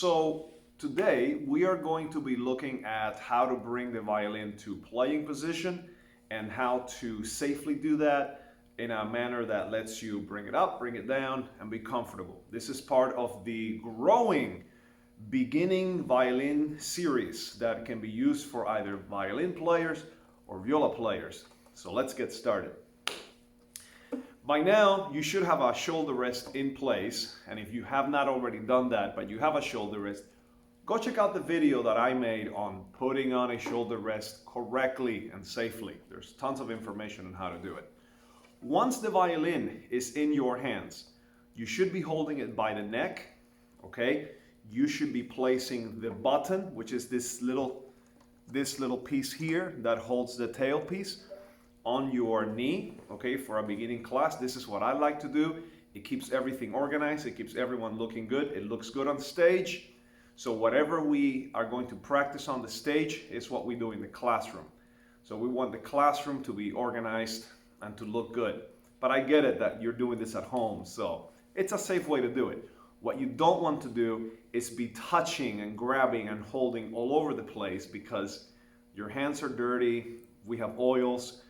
So today we are going to be looking at how to bring the violin to playing position and how to safely do that in a manner that lets you bring it up, bring it down, and be comfortable. This is part of the growing beginning violin series that can be used for either violin players or viola players. So let's get started. By now, you should have a shoulder rest in place, and if you have not already done that, but you have a shoulder rest, go check out the video that I made on putting on a shoulder rest correctly and safely. There's tons of information on how to do it. Once the violin is in your hands, you should be holding it by the neck, okay? You should be placing the button, which is this little piece here that holds the tailpiece, on your knee, okay? For a beginning class, this is what I like to do. It keeps everything organized, it keeps everyone looking good, it looks good on stage. So whatever we are going to practice on the stage is what we do in the classroom. So we want the classroom to be organized and to look good. But I get it that you're doing this at home, so it's a safe way to do it. What you don't want to do is be touching and grabbing and holding all over the place, because your hands are dirty, we have oils,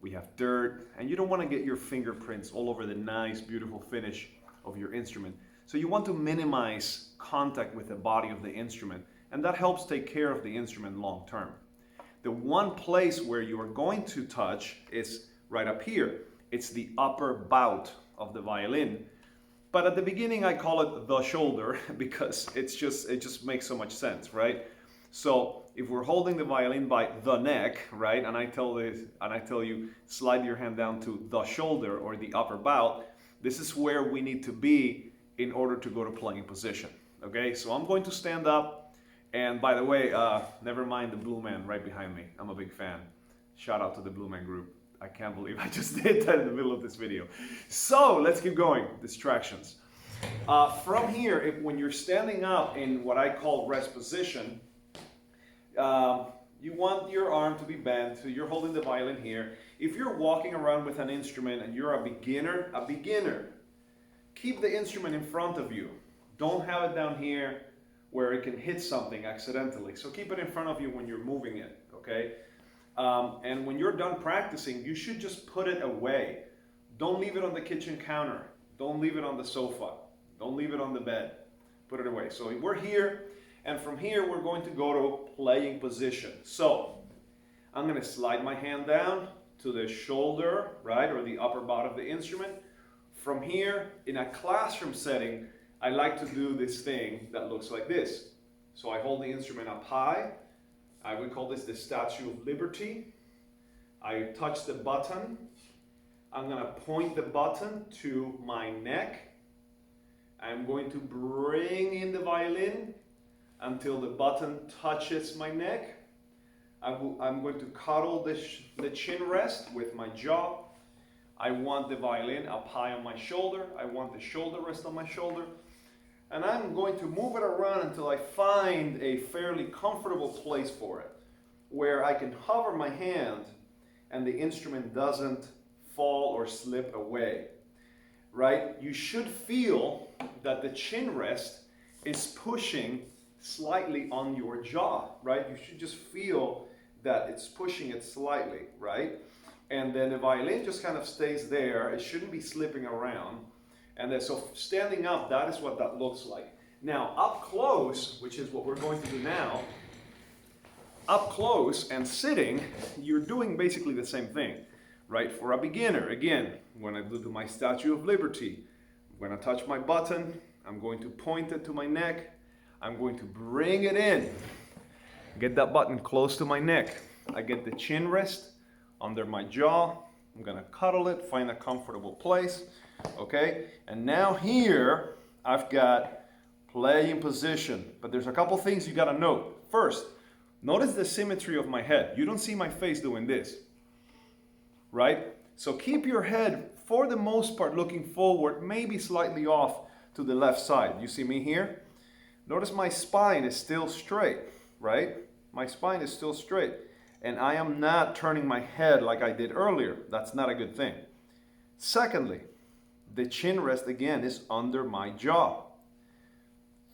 we have dirt, and you don't want to get your fingerprints all over the nice, beautiful finish of your instrument. So you want to minimize contact with the body of the instrument, and that helps take care of the instrument long term. The one place where you are going to touch is right up here. It's the upper bout of the violin. But at the beginning I call it the shoulder because it just makes so much sense, right? So if we're holding the violin by the neck, right, and I tell you slide your hand down to the shoulder or the upper bout, this is where we need to be in order to go to playing position. Okay, so I'm going to stand up, and by the way, never mind the Blue Man right behind me. I'm a big fan. Shout out to the Blue Man group. I can't believe I just did that in the middle of this video. So let's keep going. Distractions. From here, when you're standing up in what I call rest position, you want your arm to be bent, so you're holding the violin here. If you're walking around with an instrument and you're a beginner, keep the instrument in front of you. Don't have it down here where it can hit something accidentally. So keep it in front of you when you're moving it, okay? And when you're done practicing, you should just put it away. Don't leave it on the kitchen counter. Don't leave it on the sofa. Don't leave it on the bed. Put it away. So we're here, and from here we're going to go to playing position. So I'm going to slide my hand down to the shoulder, right, or the upper bout of the instrument. From here, in a classroom setting, I like to do this thing that looks like this. So I hold the instrument up high. I would call this the Statue of Liberty. I touch the button. I'm going to point the button to my neck. I'm going to bring in the violin until the button touches my neck. I'm going to cuddle the chin rest with my jaw. I want the violin up high on my shoulder. I want the shoulder rest on my shoulder. And I'm going to move it around until I find a fairly comfortable place for it, where I can hover my hand and the instrument doesn't fall or slip away, right? You should feel that the chin rest is pushing slightly on your jaw, right? You should just feel that it's pushing it slightly, right? And then the violin just kind of stays there. It shouldn't be slipping around. And then, so standing up, that is what that looks like. Now, up close, which is what we're going to do now, up close and sitting, you're doing basically the same thing, right? For a beginner, again, when I do my Statue of Liberty, when I touch my button, I'm going to point it to my neck. I'm going to bring it in. Get that button close to my neck. I get the chin rest under my jaw. I'm gonna cuddle it, find a comfortable place. Okay, and now here I've got playing position, but there's a couple things you gotta note. First, notice the symmetry of my head. You don't see my face doing this, right? So keep your head, for the most part, looking forward, maybe slightly off to the left side. You see me here? Notice my spine is still straight, right? My spine is still straight, and I am not turning my head like I did earlier. That's not a good thing. Secondly, the chin rest again is under my jaw.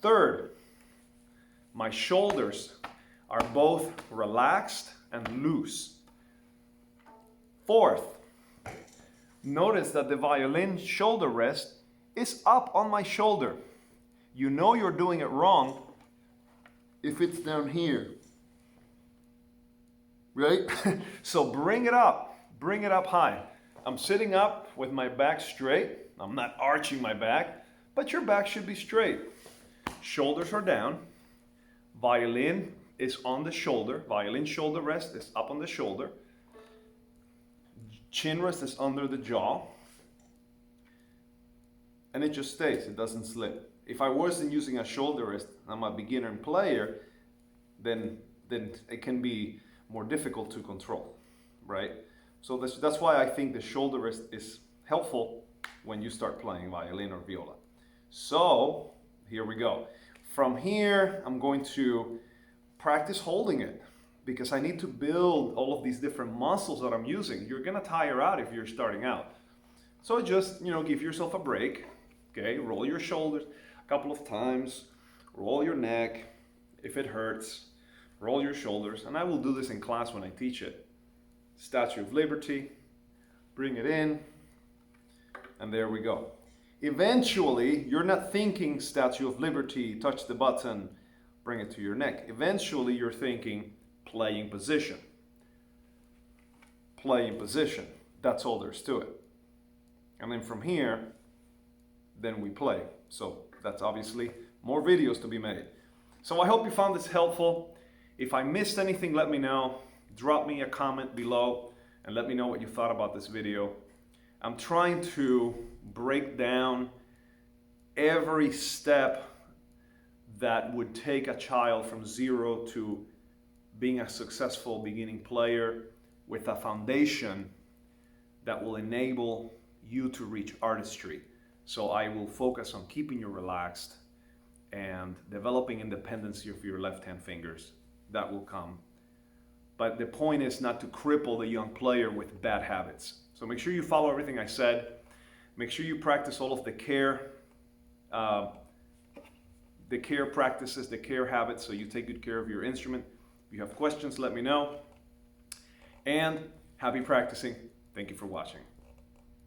Third, my shoulders are both relaxed and loose. Fourth, notice that the violin shoulder rest is up on my shoulder. You know you're doing it wrong if it's down here, right? So bring it up high. I'm sitting up with my back straight. I'm not arching my back, but your back should be straight. Shoulders are down. Violin is on the shoulder. Violin shoulder rest is up on the shoulder. Chin rest is under the jaw. And it just stays, it doesn't slip. If I wasn't using a shoulder rest, I'm a beginner player, then it can be more difficult to control, right? So that's why I think the shoulder rest is helpful when you start playing violin or viola. So here we go. From here, I'm going to practice holding it because I need to build all of these different muscles that I'm using. You're gonna tire out if you're starting out. So just, give yourself a break, okay? Roll your shoulders a couple of times, roll your neck if it hurts, roll your shoulders, and I will do this in class when I teach it. Statue of Liberty, bring it in, and there we go. Eventually, you're not thinking Statue of Liberty, touch the button, bring it to your neck. Eventually, you're thinking playing position. Playing position. That's all there's to it. And then from here, then we play. So that's obviously more videos to be made. So I hope you found this helpful. If I missed anything, let me know. Drop me a comment below and let me know what you thought about this video. I'm trying to break down every step that would take a child from zero to being a successful beginning player with a foundation that will enable you to reach artistry. So I will focus on keeping you relaxed and developing independency of your left hand fingers. That will come. But the point is not to cripple the young player with bad habits. So make sure you follow everything I said. Make sure you practice all of the care practices, the care habits, so you take good care of your instrument. If you have questions, let me know. And happy practicing. Thank you for watching.